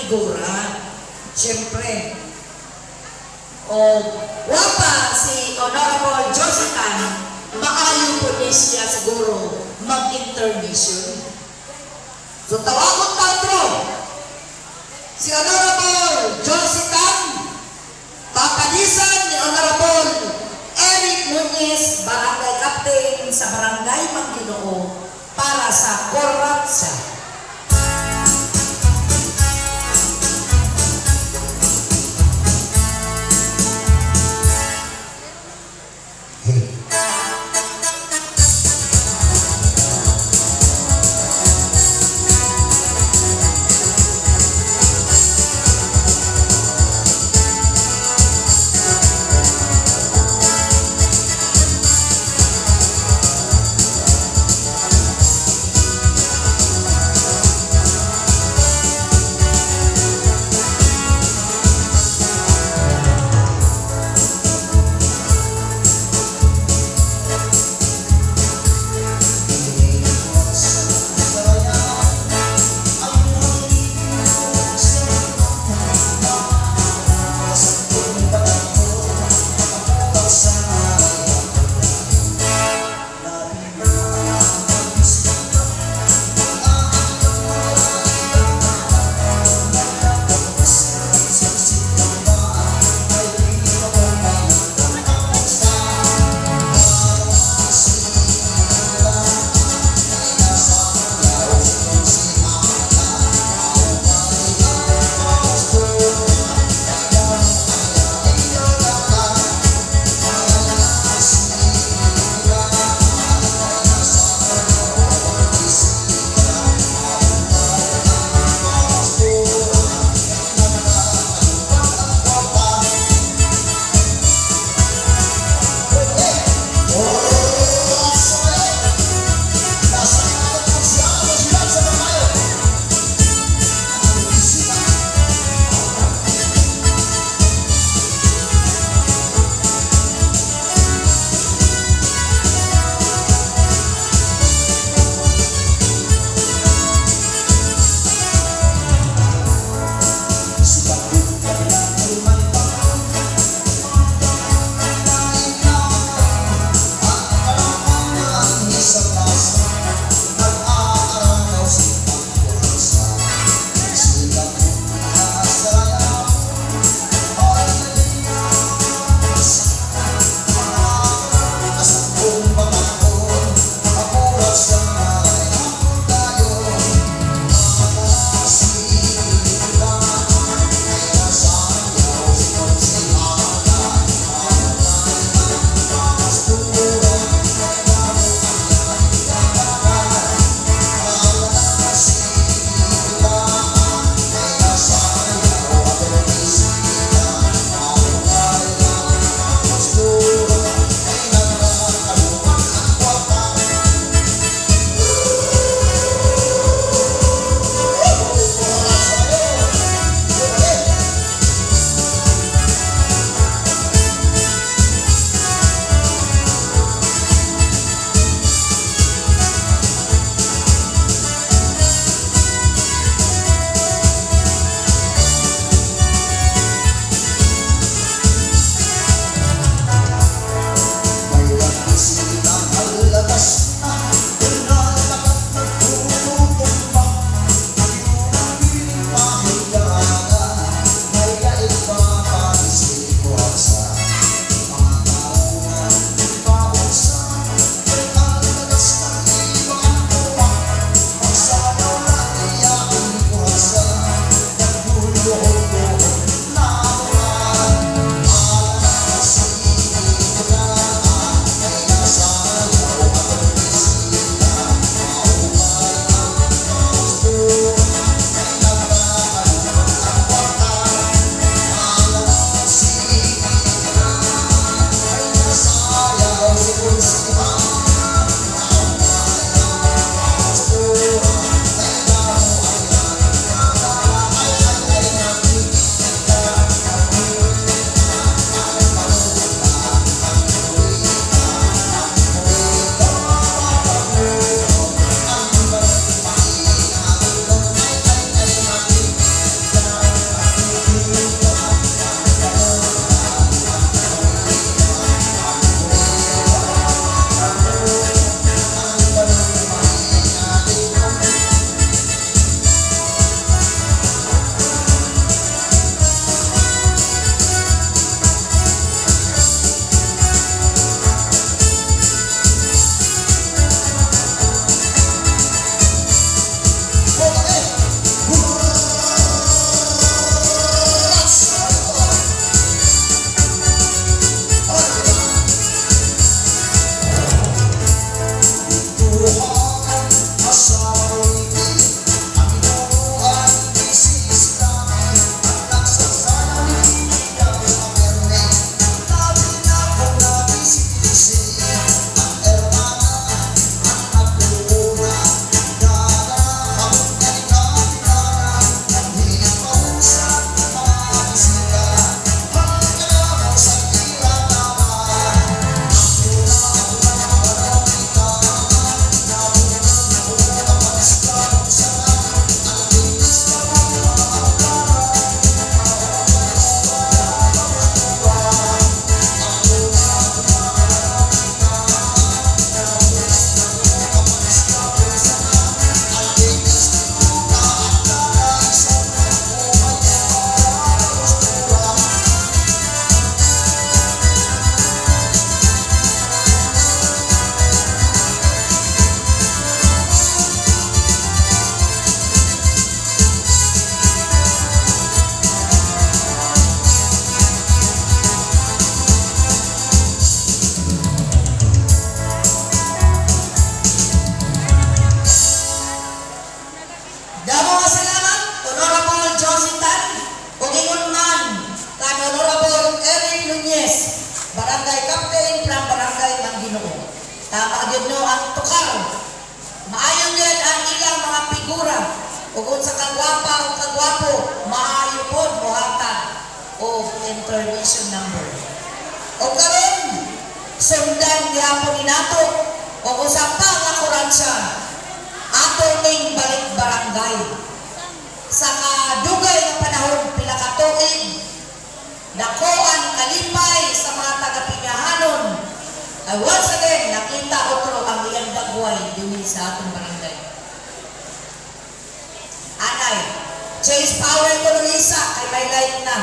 figura. Siyempre. O, wapa si Honorable Jositan, maayo po niya siya siguro mag-intermission. So, tawagon tatro. Si Honorable Jositan, papalisan ni Honorable Eric Nunez, Barangay Captain sa Barangay Mangginoo para sa korupsyon. Tama yun no ang tukar. Maayo yan ang ilang mga figura. O kung sa kagwapa o kagwapo, maayo po muhatag o intervention number. O karon sundan gihapon ni nato o kung sa pangakuransya ato ning balik barangay. Sa kadugay na panahon pila ka tuig, dako ang kalipay sa mga taga-Pingahanon. Once again, nakita otro ang iyang dagway din sa atong barangay. Anay, change power ko Luisa, kay may light na.